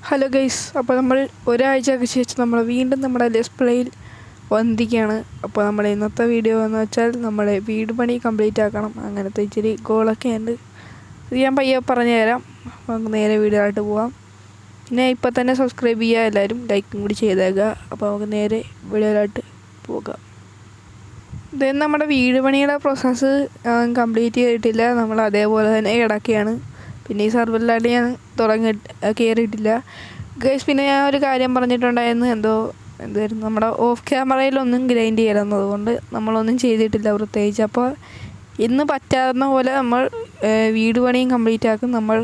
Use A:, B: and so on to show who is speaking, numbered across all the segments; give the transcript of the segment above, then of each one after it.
A: Hello guys, അപ്പോൾ നമ്മൾ ഒരാഴ്ചയ്ക്ക് ശേഷം നമ്മൾ വീണ്ടും നമ്മുടെ ലെറ്റ്സ് പ്ലേയിൽ വന്നിരിക്കുകയാണ്. അപ്പോൾ നമ്മുടെ ഇന്നത്തെ വീഡിയോ എന്ന് വെച്ചാൽ നമ്മുടെ വീട് പണി കംപ്ലീറ്റ് ആക്കണം. അങ്ങനത്തെ ഇച്ചിരി ഗോളൊക്കെ ഉണ്ട്. ഇത് ഞാൻ പയ്യെ പറഞ്ഞു തരാം. നമുക്ക് നേരെ വീഡിയോ ആയിട്ട് പോവാം. പിന്നെ ഇപ്പോൾ തന്നെ സബ്സ്ക്രൈബ് ചെയ്യുക, എല്ലാവരും ലൈക്കും കൂടി ചെയ്തേക്കുക. അപ്പോൾ നമുക്ക് നേരെ വീഡിയോയിലായിട്ട് പോകാം. ഇതെന്ന് നമ്മുടെ വീട് പണിയുടെ പ്രോസസ്സ് കംപ്ലീറ്റ് ചെയ്തിട്ടില്ല. നമ്മൾ അതേപോലെ തന്നെ കിടക്കുകയാണ്. പിന്നെ ഈ സർവറിലായിട്ട് ഞാൻ കയറിയിട്ടില്ല ഗൈസ്. പിന്നെ ഞാൻ ഒരു കാര്യം പറഞ്ഞിട്ടുണ്ടായിരുന്നു, എന്തായിരുന്നു നമ്മുടെ ഓഫ് ക്യാമറയിലൊന്നും ഗ്രൈൻഡ് ചെയ്യലെന്നത് കൊണ്ട് നമ്മളൊന്നും ചെയ്തിട്ടില്ല പ്രത്യേകിച്ച്. അപ്പോൾ ഇന്ന് പറ്റാവുന്ന പോലെ നമ്മൾ വീട് പണിയും കംപ്ലീറ്റ് ആക്കും. നമ്മൾ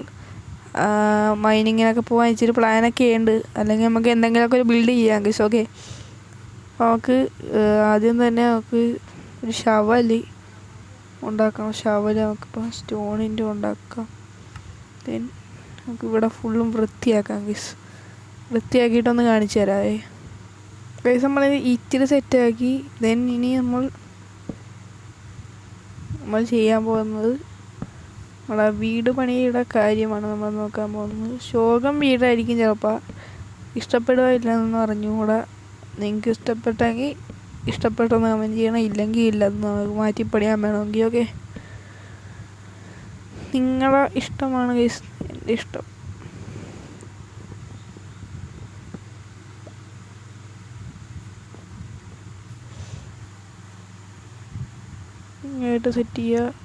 A: മൈനിങ്ങിനൊക്കെ പോകാൻ ഇച്ചിരി പ്ലാനൊക്കെ ഉണ്ട്. അല്ലെങ്കിൽ നമുക്ക് എന്തെങ്കിലുമൊക്കെ ഒരു ബിൽഡ് ചെയ്യാം ഗൈസ്. ഓക്കെ, നമുക്ക് ആദ്യം തന്നെ നമുക്ക് ഒരു ഷവല് ഉണ്ടാക്കണം. ഷവല് നമുക്കിപ്പോൾ സ്റ്റോണിൻ്റെ ഉണ്ടാക്കാം. ദെൻ നമുക്ക് ഇവിടെ ഫുള്ളും വൃത്തിയാക്കാം ഗൈസ്. വൃത്തിയാക്കിയിട്ടൊന്ന് കാണിച്ചു തരാവേ ഗൈസ്. നമ്മൾ ഇച്ചിരി സെറ്റാക്കി. ദെൻ ഇനി നമ്മൾ ചെയ്യാൻ പോകുന്നത് നമ്മളെ വീട് പണിയുടെ കാര്യമാണ് നമ്മൾ നോക്കാൻ പോകുന്നത്. ശോകം വീടായിരിക്കും ചിലപ്പോൾ, ഇഷ്ടപ്പെടുക ഇല്ലെന്ന് പറഞ്ഞുകൂടെ. നിങ്ങൾക്ക് ഇഷ്ടപ്പെട്ടെങ്കിൽ ഇഷ്ടപ്പെട്ടെന്ന് കമൻറ്റ് ചെയ്യണം, ഇല്ലെങ്കിൽ ഇല്ലെന്ന് നമുക്ക് മാറ്റിപ്പണിയാൻ വേണമെങ്കിൽ. ഓക്കെ, നിങ്ങളുടെ ഇഷ്ടമാണ് ഗൈസ്, എൻ്റെ ഇഷ്ടം. ഇങ്ങോട്ട് സെറ്റ് ചെയ്യുക.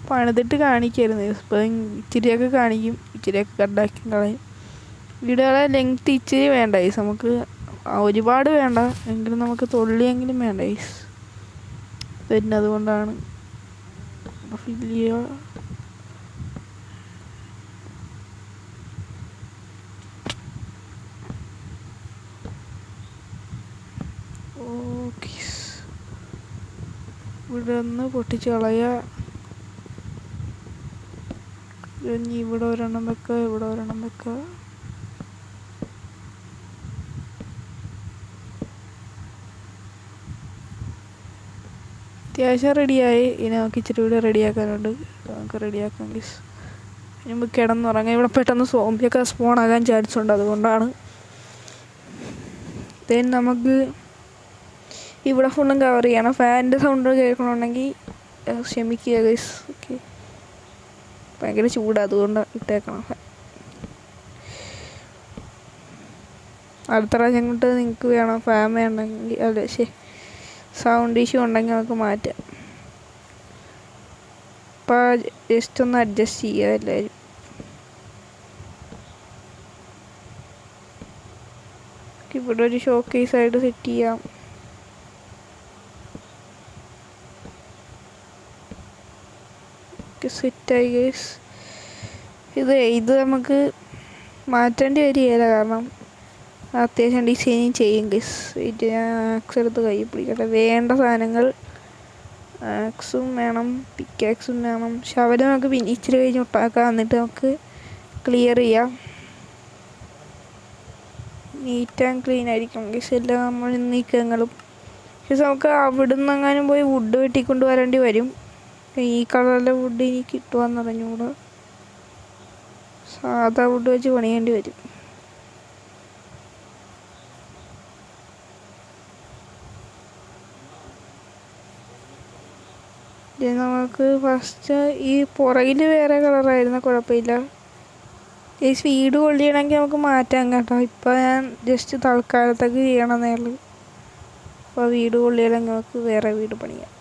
A: പണിതിട്ട് കാണിക്കായിരുന്നു. ഇപ്പം ഇച്ചിരിയൊക്കെ കാണിക്കും, ഇച്ചിരിയൊക്കെ കട്ടാക്കി കളയും. വീടുകളെ ലെങ്ത് ഇച്ചിരി വേണ്ട ഗൈസ്, നമുക്ക് ഒരുപാട് വേണ്ട എങ്കിലും നമുക്ക് തൊള്ളിയെങ്കിലും വേണ്ട ഗൈസ്. പിന്നെ അതുകൊണ്ടാണ് ഫില്ല് ചെയ്യുക. ഓക്കെ, ഇവിടെ ഒന്ന് പൊട്ടിച്ച് കളയുക. ഇനി ഇവിടെ ഒരെണ്ണം വെക്കുക, ഇവിടെ ഒരെണ്ണം വെക്കുക. അത്യാവശ്യം റെഡിയായി. ഇനി നമുക്ക് ഇച്ചിരി കൂടെ റെഡിയാക്കാനുണ്ട്. നമുക്ക് റെഡിയാക്കാം ഗൈസ്. ഇനി നമുക്ക് കിടന്നുറങ്ങാം. ഇവിടെ പെട്ടെന്ന് സോംബിയൊക്കെ സ്പോൺ ആകാൻ ചാൻസ് ഉണ്ട്, അതുകൊണ്ടാണ്. ദെൻ നമുക്ക് ഇവിടെ ഫുള്ളും കവർ ചെയ്യണം. ഫാനിൻ്റെ സൗണ്ട് കേൾക്കണമെങ്കിൽ ക്ഷമിക്കുക ഗൈസ്. ഓക്കെ, ഭയങ്കര ചൂട്, അതുകൊണ്ട് ഇട്ടേക്കണം. അടുത്ത പ്രാവശ്യം അങ്ങോട്ട് നിങ്ങൾക്ക് വേണം ഫാൻ വേണമെങ്കിൽ, അല്ല സൗണ്ട് ഇഷ്യൂ ഉണ്ടെങ്കിൽ നമുക്ക് മാറ്റാം. അപ്പോൾ ജസ്റ്റ് ഒന്ന് അഡ്ജസ്റ്റ് ചെയ്യുക എല്ലാവരും. ഇവിടെ ഒരു ഷോ കേസായിട്ട് സെറ്റ് ചെയ്യാം. സെറ്റായി ഗൈസ്. ഇത് നമുക്ക് മാറ്റേണ്ടി വരികയില്ല, കാരണം അത്യാവശ്യം ഡിസൈനിങ് ചെയ്യും ഗൈസ്. ഇത് ഞാൻ ആക്സ് എടുത്ത് കൈ പിടിക്കട്ടെ. വേണ്ട സാധനങ്ങൾ ആക്സും വേണം, പിക്കാക്സും വേണം, ശവലം നമുക്ക് പിന്നെ ഇച്ചിരി കഴിഞ്ഞ് ഒട്ടാക്കാം. എന്നിട്ട് നമുക്ക് ക്ലിയർ ചെയ്യാം. നീറ്റ് ആൻഡ് ക്ലീൻ ആയിരിക്കും ഗൈസ് എല്ലാം നമ്മൾ നീക്കങ്ങളും. പക്ഷേ നമുക്ക് അവിടെ നിന്ന് എങ്ങാനും പോയി വുഡ് വെട്ടിക്കൊണ്ട് വരേണ്ടി വരും. ഈ കളറിലെ വുഡ് ഇനി കിട്ടുവാന്ന് പറഞ്ഞുകൂടെ, സാധാ വുഡ് വെച്ച് പണിയേണ്ടി വരും. നമുക്ക് ഫസ്റ്റ് ഈ പുറകിൽ വേറെ കളറായിരുന്ന കുഴപ്പമില്ല. ഈ സ്പീഡ് കൊള്ളിയണമെങ്കിൽ നമുക്ക് മാറ്റാം കേട്ടോ. ഇപ്പോൾ ഞാൻ ജസ്റ്റ് തൽക്കാലത്തേക്ക് ചെയ്യണമെന്നേ ഉള്ളൂ. അപ്പോൾ വീട് കൊള്ളിയില്ലെങ്കിൽ നമുക്ക് വേറെ വീട് പണിയാം.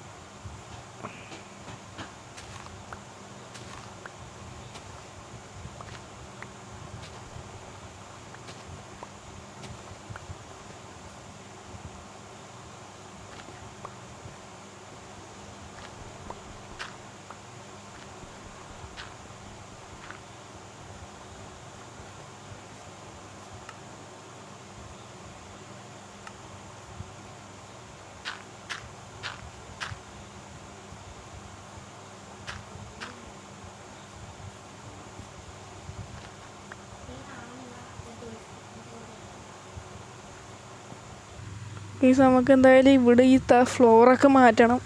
A: ഗൈസ് നമുക്ക് എന്തായാലും ഇവിടെ ഈ ഫ്ലോറൊക്കെ മാറ്റണം.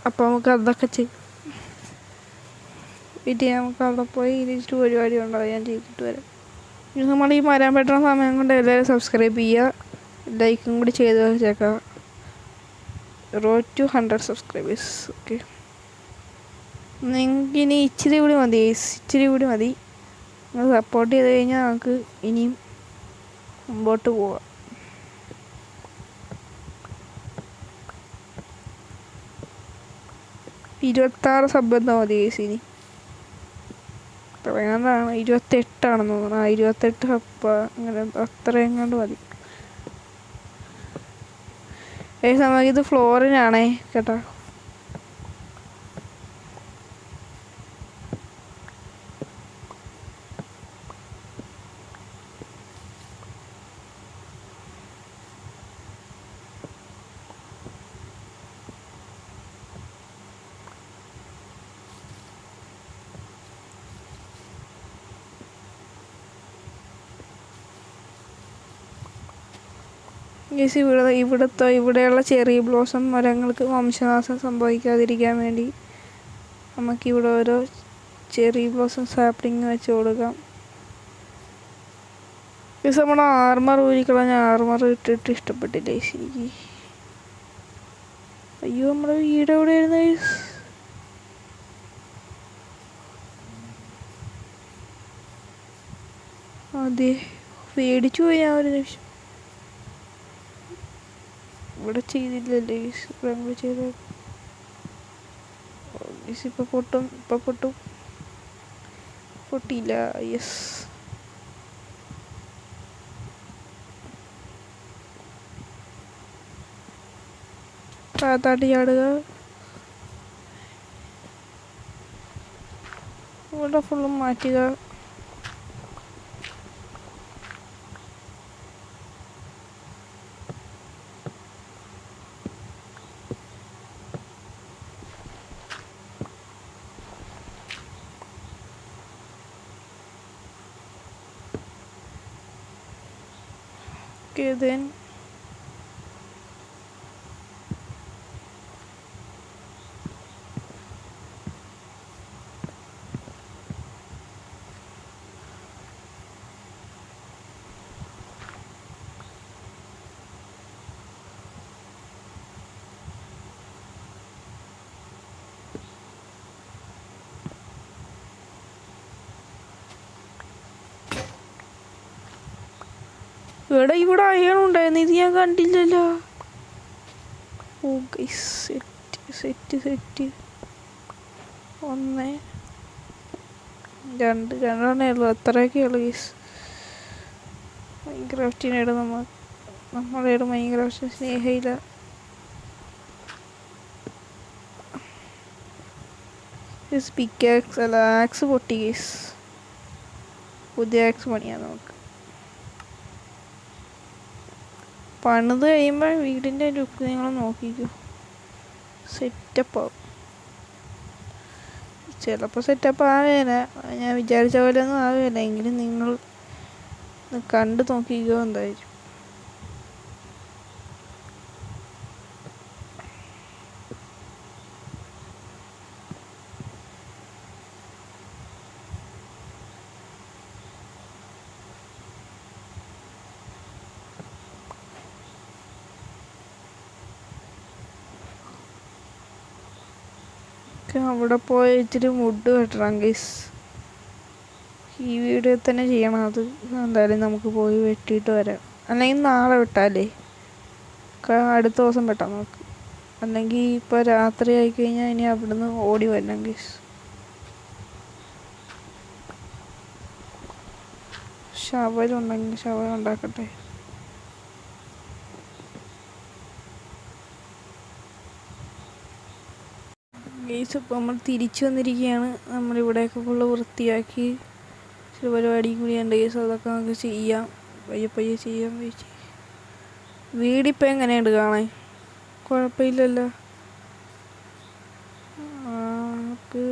A: അപ്പോൾ നമുക്ക് അതൊക്കെ വീട്ടിൽ നമുക്ക് അവിടെ പോയി ഇരിച്ചിട്ട് പരിപാടി ഉണ്ടാവും. ഞാൻ ചെയ്തിട്ട് വരാം. ഇനി നമ്മൾ ഈ വരാൻ പറ്റുന്ന സമയം കൊണ്ട് എല്ലാവരും സബ്സ്ക്രൈബ് ചെയ്യുക, ലൈക്കും കൂടി ചെയ്ത് വെച്ചേക്കാം. Road to 100 subscribers. ഓക്കെ, നിങ്ങൾക്ക് ഇനി ഇച്ചിരി കൂടി മതി, ഇച്ചിരി കൂടി മതി. നിങ്ങൾ സപ്പോർട്ട് ചെയ്ത് കഴിഞ്ഞാൽ നമുക്ക് ഇനിയും മുമ്പോട്ട് പോവാം. ഇരുപത്താറ് സബ് എന്താ മതി ഗൈസ്. ഇനി എങ്ങാണ്ടാണ് 28ആണെന്ന് തോന്നുന്നു. 28 സബ് അങ്ങനെ അത്ര എങ്ങാണ്ട് മതി. നമുക്ക് ഇത് ഫ്ലോറിനാണേ കേട്ടോ. ഗൈസ് ഇവിടെയുള്ള ചെറി ബ്ലോസം മരങ്ങൾക്ക് വംശനാശം സംഭവിക്കാതിരിക്കാൻ വേണ്ടി നമുക്കിവിടെ ഓരോ ചെറി ബ്ലോസം സാപ്ലിങ് വെച്ച് കൊടുക്കാം. ഗൈസ് നമ്മുടെ ആർമർ ഊരിക്കളഞ്ഞ ആർമർ ഇട്ടിട്ട് ഇഷ്ടപ്പെട്ടില്ല ഗൈസ് എനിക്ക്. അയ്യോ, നമ്മുടെ വീട് എവിടെയായിരുന്നു ഗൈസ്? അതെ, പേടിച്ചു പോയി ഞാൻ ഒരു നിമിഷം. ഇവിടെ ചെയ്തില്ലല്ലേ ഗൈസ്, ഇവിടെ നമ്മൾ ചെയ്ത ഗൈസ്. ഇപ്പം പൊട്ടും. പൊട്ടിയില്ല. യെസ്, താത്താട്ടി ചാടുക. ഇവിടെ ഫുള്ളും മാറ്റുക. Okay, then ഇവിടെ അയണുണ്ടായിരുന്നു, ഇത് ഞാൻ കണ്ടില്ലല്ലോ. ഓ ഗൈസ്, സെറ്റ് 1 2 രണ്ടെണ്ണേ ഉള്ളൂ. അത്രയൊക്കെ ഉള്ളു ഗൈസ്. മൈൻക്രാഫ്റ്റിനോട് നമ്മളോട് മൈൻക്രാഫ്റ്റിന് സ്നേഹമില്ല. പിക്കാക്സ് അല്ല, ആക്സ് പൊട്ടി ഗൈസ്. പുതിയ ആക്സ് പണിയാ നമുക്ക്. പണിത് കഴിയുമ്പോൾ വീടിൻ്റെ ലുക്ക് നിങ്ങൾ നോക്കിക്കോ, സെറ്റപ്പ് ആവും. ചിലപ്പോൾ സെറ്റപ്പ് ആവേല, ഞാൻ വിചാരിച്ച പോലെ ഒന്നും ആവേല. എങ്കിലും നിങ്ങൾ കണ്ടു നോക്കിക്കോ എന്തായാലും. അവിടെ പോയി ഇച്ചിരി വുഡ് വെട്ടണം ഗൈസ്. ഈ വീഡിയോ തന്നെ ചെയ്യണം അത്. എന്തായാലും നമുക്ക് പോയി വെട്ടിയിട്ട് വരാം. അല്ലെങ്കിൽ നാളെ വെട്ടാല്ലേ, അടുത്ത ദിവസം വെട്ടാം നമുക്ക്. അല്ലെങ്കിൽ ഇപ്പോൾ രാത്രി ആയിക്കഴിഞ്ഞാൽ ഇനി അവിടുന്ന് ഓടി വരണം ഗൈസ്. ശവലുണ്ടെങ്കിൽ ശവലുണ്ടാക്കട്ടെ. ഗൈസ്, ഇപ്പോൾ നമ്മൾ തിരിച്ചു വന്നിരിക്കുകയാണ്. നമ്മളിവിടെയൊക്കെ ഫുള്ള് വൃത്തിയാക്കി ചില പരിപാടിയും കൂടിയുണ്ട് ഗൈസ്. അതൊക്കെ നമുക്ക് ചെയ്യാം, പയ്യെ ചെയ്യാം. വീടിപ്പോൾ എങ്ങനെയുണ്ട് കാണാൻ? കുഴപ്പമില്ലല്ലോ. നമുക്ക്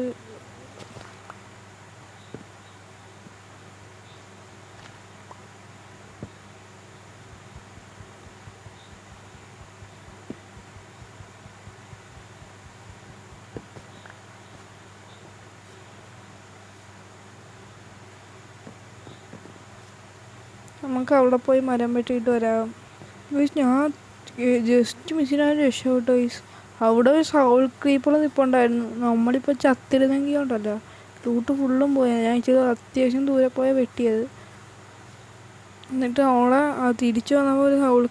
A: നമുക്ക് അവിടെ പോയി മരം വെട്ടിയിട്ട് വരാം. ഞാൻ ജസ്റ്റ് മിസ്സിനാണ് രക്ഷപ്പെട്ടു. അവിടെ ഒരു സൗൾ ക്രീപ്പർ നിൽപ്പുണ്ടായിരുന്നു. നമ്മളിപ്പോൾ ചത്തിരുന്നെങ്കിൽ ഉണ്ടല്ലോ റൂട്ട് ഫുള്ളും പോയാൽ. ഞാൻ ഇച്ചിരി അത്യാവശ്യം ദൂരെ പോയാൽ വെട്ടിയത്. എന്നിട്ട് അവളെ തിരിച്ചു വന്നപ്പോൾ ഒരു സൗൾ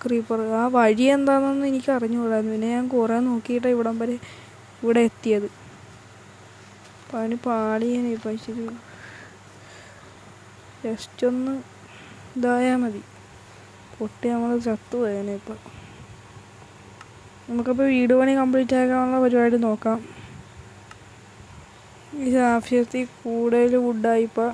A: ക്രീപ്പർ. ആ വഴി എന്താണെന്നൊന്നും എനിക്ക് അറിഞ്ഞുകൂടായിരുന്നു. പിന്നെ ഞാൻ കുറേ നോക്കിയിട്ടാണ് ഇവിടം വരെ ഇവിടെ എത്തിയത്. പണി പാടിയാണ് ഇപ്പം. ഇച്ചിരി ജസ്റ്റ് ഒന്ന് ഇതായാൽ മതി, പൊട്ടി നമ്മൾ ചത്തുപോയേനെ ഇപ്പം. നമുക്കപ്പോൾ വീട് പണി കംപ്ലീറ്റ് ആക്കാനുള്ള പരിപാടി നോക്കാം. ഈ ആവശ്യത്തിൽ കൂടുതൽ വുഡായിപ്പോൾ.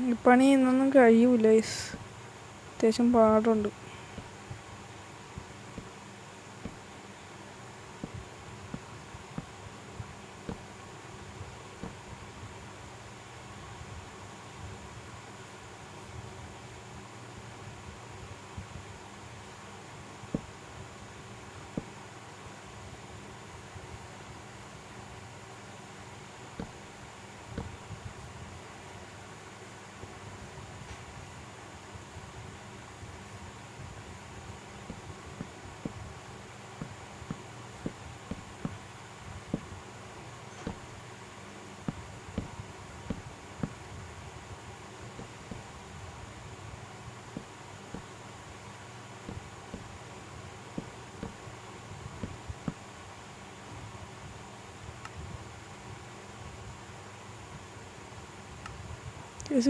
A: ഈ പണി ഇന്നൊന്നും കഴിയൂല, അത്യാവശ്യം പാടുണ്ട്.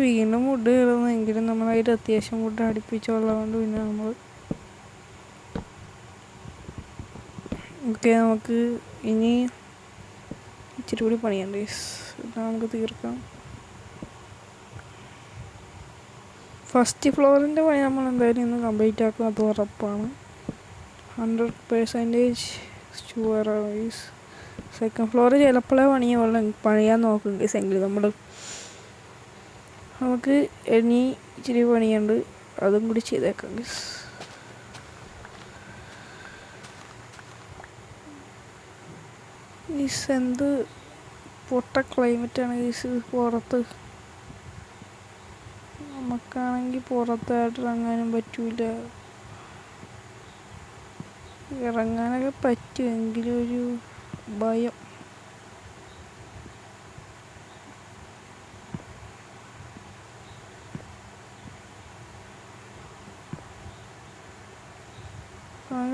A: വീണ്ടും ഫുഡ് കയറുന്നെങ്കിലും നമ്മളതിൽ അത്യാവശ്യം ഫുഡ് അടുപ്പിച്ചുള്ളതുകൊണ്ട് പിന്നെ നമ്മൾ ഓക്കെ. നമുക്ക് ഇനി ഇച്ചിരി കൂടി പണിയുണ്ട്, നമുക്ക് തീർക്കാം. ഫസ്റ്റ് ഫ്ലോറിൻ്റെ പണി നമ്മൾ എന്തായാലും ഇന്ന് കംപ്ലീറ്റ് ആക്കും, അത് ഉറപ്പാണ്. 100% ഷുവറാണ്. സെക്കൻഡ് ഫ്ലോർ ചിലപ്പോഴേ പണിയാൻ നോക്കും എങ്കിൽ നമുക്ക് ഇനി ഇച്ചിരി പണിയുണ്ട്, അതും കൂടി ചെയ്തേക്കാം. എന്ത് പൊട്ട ക്ലൈമറ്റാണ് പുറത്ത്. നമുക്കാണെങ്കിൽ പുറത്തായിട്ട് ഇറങ്ങാനും പറ്റൂല. ഇറങ്ങാനൊക്കെ പറ്റുമെങ്കിലും ഒരു ഭയം.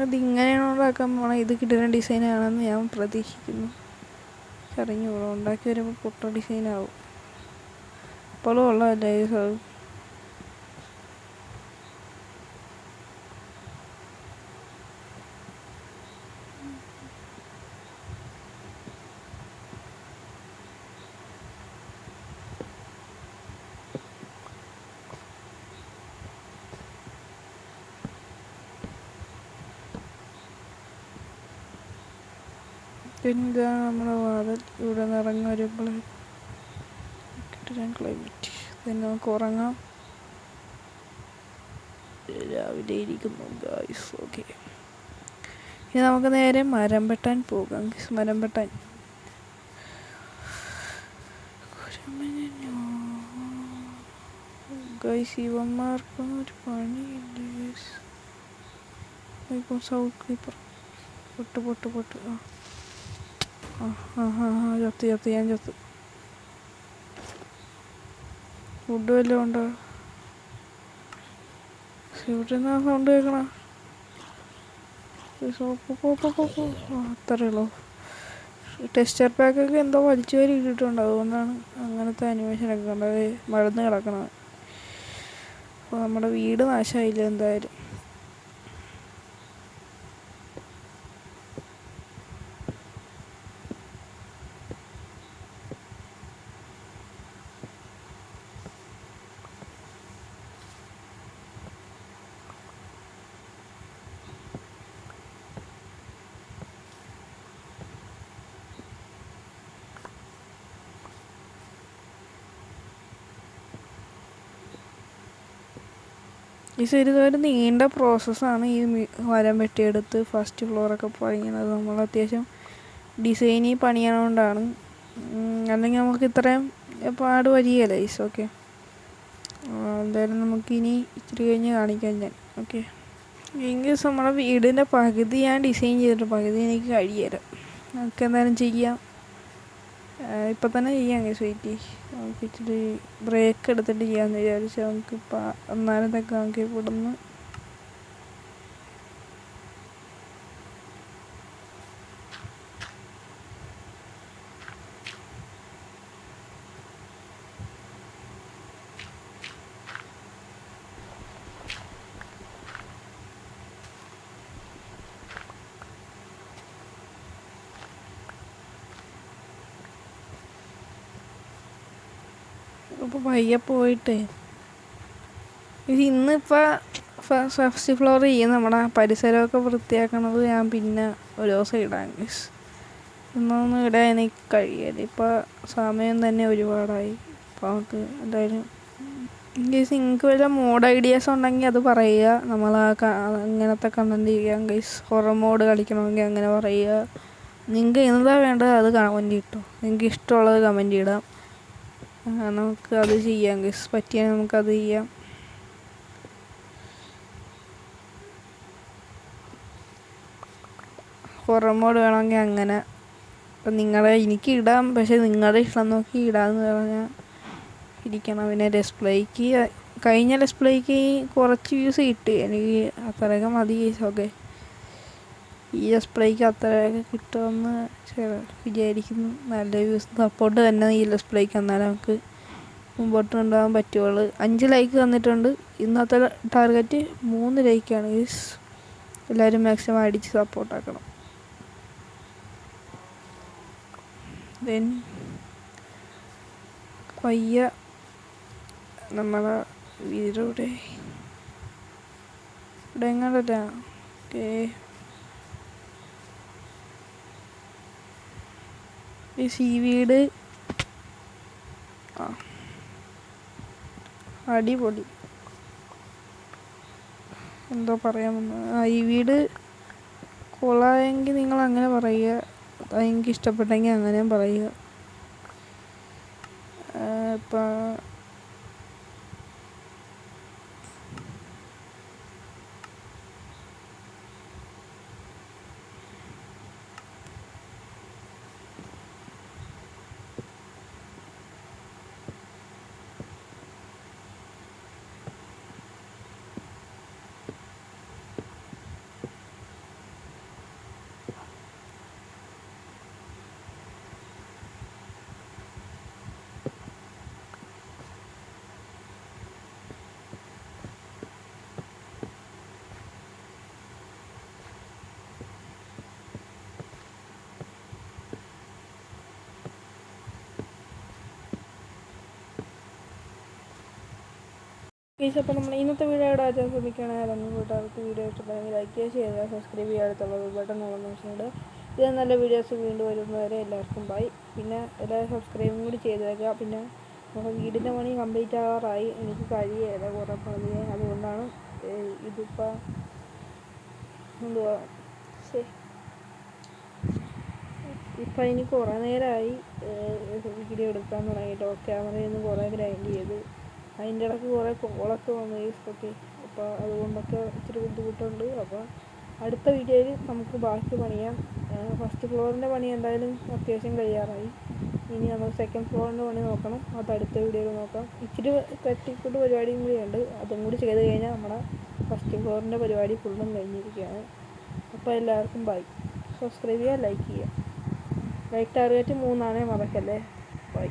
A: ഇതിങ്ങനെയാണ് ഉണ്ടാക്കാൻ പോണത്. ഇത് കിട്ടുന്ന ഡിസൈനാണെന്ന് ഞാൻ പ്രതീക്ഷിക്കുന്നു. അറിഞ്ഞൂടാ, ഉണ്ടാക്കി വരുമ്പോൾ പൊട്ട ഡിസൈനാവും. ഇപ്പോഴും ഉള്ളതല്ലേ ഇത്. ഇതാണ് നമ്മുടെ വാതിൽ. ഇവിടെ നിന്ന് ഇറങ്ങി വരുമ്പോൾ കിട്ടുന്ന ക്ലൈമറ്റ്. പിന്നെ നമുക്ക് ഉറങ്ങാം. രാവിലെ ഇരിക്കുന്നു ഗായ്സ്. ഓക്കെ, ഇനി നമുക്ക് നേരെ മരം വെട്ടാൻ പോകാം. മരം വെട്ടാൻ ഗൈസ്, ഇവന്മാർക്കൊന്നും ഒരു പണിയില്ല. ഇപ്പോൾ സൗത്ത് ക്രീപ്പർ പൊട്ട് ചത്ത് ഞാൻ ചത്ത്. ഫുഡ് വല്ലതും ഉണ്ടോ? ഇവിടെ നിന്ന് സൗണ്ട് കേൾക്കണ. അത്രേ ഉള്ളൂ. ടെക്സ്ചർ പാക്കൊക്കെ എന്തോ വലിച്ചു വരി ഇട്ടിട്ടുണ്ട്, അതുകൊണ്ടാണ് അങ്ങനത്തെ അനിമേഷനൊക്കെ കണ്ടത്. മഴന്ന് കിടക്കണത്. അപ്പോൾ നമ്മുടെ വീട് നാശമായില്ല എന്തായാലും. ഇതൊരു നീണ്ട പ്രോസസ്സാണ് ഈ മരം വെട്ടിയെടുത്ത് ഫസ്റ്റ് ഫ്ലോറൊക്കെ പണിയുന്നത്. നമ്മൾ അത്യാവശ്യം ഡിസൈനിൽ പണിയണോണ്ടാണ്, അല്ലെങ്കിൽ നമുക്ക് ഇത്രയും പാട് വരികയില്ല. ഓക്കെ, എന്തായാലും നമുക്കിനി ഇച്ചിരി കഴിഞ്ഞ് കാണിക്കാം ഞാൻ. ഓക്കെ, എങ്കിൽ നമ്മുടെ വീടിൻ്റെ പകുതി ഞാൻ ഡിസൈൻ ചെയ്തിട്ട് പകുതി എനിക്ക് കഴിയില്ല. നമുക്ക് എന്തായാലും ചെയ്യാം, ഇപ്പം തന്നെ ചെയ്യാം. സ്വീറ്റി നമുക്ക് ഇച്ചിരി ബ്രേക്ക് എടുത്തിട്ട് ചെയ്യാമെന്ന് വിചാരിച്ചു. നമുക്കിപ്പോൾ അന്നേരത്തൊക്കെ നമുക്ക് ഇവിടുന്ന് ഇപ്പോൾ പയ്യെ പോയിട്ട് ഇന്നിപ്പോൾ ഫസ്റ്റ് ഫ്ലോർ ചെയ്യും. നമ്മുടെ പരിസരമൊക്കെ വൃത്തിയാക്കണത് ഞാൻ പിന്നെ ഒരു ദിവസം ഇടാം. ഇന്നൊന്നും ഇടാൻ എനിക്ക് കഴിയില്ല, ഇപ്പോൾ സമയം തന്നെ ഒരുപാടായി. അപ്പോൾ നമുക്ക് എന്തായാലും നിങ്ങൾക്ക് വല്ല മോഡ് ഐഡിയാസ് ഉണ്ടെങ്കിൽ അത് പറയുക. നമ്മൾ അങ്ങനത്തെ കണ്ടന്റ് ചെയ്യാം. ഹൊറർ മോഡ് കളിക്കണമെങ്കിൽ അങ്ങനെ പറയുക. നിങ്ങൾക്ക് എന്താ വേണ്ടത് അത് കമൻറ്റ് ഇട്ടോ. നിങ്ങൾക്ക് ഇഷ്ടമുള്ളത് കമൻറ്റ് ഇടാം, നമുക്ക് അത് ചെയ്യാം. പറ്റിയാൽ നമുക്കത് ചെയ്യാം. ഹൊറർ മോഡ് വേണമെങ്കിൽ അങ്ങനെ. അപ്പം എനിക്ക് ഇടാം, പക്ഷെ നിങ്ങളുടെ ഇഷ്ടം നോക്കി ഇടാമെന്ന് പറഞ്ഞാൽ ഇരിക്കണം. പിന്നെ ഡിസ്പ്ലേക്ക് കഴിഞ്ഞ ഡിസ്പ്ലേക്ക് കുറച്ച് വ്യൂസ് കിട്ടി, എനിക്ക് അത്രയൊക്കെ മതി. ഓക്കെ, ഈ ഡിസ്പ്ലേക്ക് അത്രയൊക്കെ കിട്ടുമെന്ന് വിചാരിക്കുന്നു. നല്ല വ്യൂസ് സപ്പോർട്ട് തന്നെ ഈ ഡിസ്പ്ലേക്ക്, എന്നാലും നമുക്ക് മുമ്പോട്ട് കൊണ്ടുപോകാൻ പറ്റുള്ളൂ. 5 ലൈക്ക് തന്നിട്ടുണ്ട്. ഇന്നത്തെ ടാർഗറ്റ് 3 ലൈക്കാണ്. എല്ലാവരും മാക്സിമം അടിച്ച് സപ്പോർട്ടാക്കണം. ദെൻ പയ്യ നമ്മളെ വീടിവിടെ എങ്ങനല്ല. ഓക്കെ, ഈ വീട് അടിപൊളി. എന്തോ പറയാമെന്ന്. ഈ വീട് കൊള്ളാമെങ്കിൽ നിങ്ങൾ അങ്ങനെ പറയുക, എനിക്ക് ഇഷ്ടപ്പെട്ടെങ്കിൽ അങ്ങനെയും പറയുക. ഇപ്പം അപ്പോൾ നമ്മൾ ഇന്നത്തെ വീഡിയോ ഇവിടെ ആച്ചാൻ ശ്രമിക്കുകയാണെങ്കിൽ നമ്മൾ കൂട്ടുകാർക്ക് വീഡിയോ ഇഷ്ടപ്പെടുമെങ്കിൽ ലൈക്ക് ചെയ്യുക, ഷെയർ ചെയ്യുക, സബ്സ്ക്രൈബ് ചെയ്യുക, അടുത്തുള്ള ബട്ടൺ നോക്കുന്നുണ്ട്. ഇത് നല്ല വീഡിയോസ് വീണ്ടും വരുന്നവരെ എല്ലാവർക്കും ബൈ. പിന്നെ എല്ലാവരും സബ്സ്ക്രൈബും കൂടി ചെയ്തേക്കുക. പിന്നെ നമ്മുടെ വീടിൻ്റെ പണി കംപ്ലീറ്റ് ആകാറായി, എനിക്ക് കഴിയില്ല കുറേ പണി, അതുകൊണ്ടാണ് ഇതിപ്പോൾ എന്തുവാ ഇപ്പം എനിക്ക് കുറേ നേരമായി വീഡിയോ എടുക്കാൻ തുടങ്ങിയിട്ട്. ക്യാമറയിൽ നിന്ന് കുറേ ഗ്രൈൻഡ് ചെയ്ത് അതിൻ്റെ ഇടയ്ക്ക് കുറേ കോളൊക്കെ വന്നു. ഓക്കെ, അപ്പോൾ അതുകൊണ്ടൊക്കെ ഇച്ചിരി ബുദ്ധിമുട്ടുണ്ട്. അപ്പോൾ അടുത്ത വീഡിയോയിൽ നമുക്ക് ബാക്കി പണിയാം. ഫസ്റ്റ് ഫ്ലോറിൻ്റെ പണി എന്തായാലും അത്യാവശ്യം കഴിയാറായി. ഇനി നമ്മൾ സെക്കൻഡ് ഫ്ലോറിൻ്റെ പണി നോക്കണം, അത് അടുത്ത വീഡിയോയിൽ നോക്കാം. ഇച്ചിരി തട്ടിക്കൂട്ട് പരിപാടിയും കൂടിയുണ്ട്, അതും കൂടി ചെയ്ത് കഴിഞ്ഞാൽ നമ്മുടെ ഫസ്റ്റ് ഫ്ലോറിൻ്റെ പരിപാടി ഫുള്ളും കഴിഞ്ഞിരിക്കുകയാണ്. അപ്പോൾ എല്ലാവർക്കും ബൈ. സബ്സ്ക്രൈബ് ചെയ്യുക, ലൈക്ക് ചെയ്യുക. ലൈക്ക് ടാർഗറ്റ് 3 മറക്കല്ലേ. ബൈ.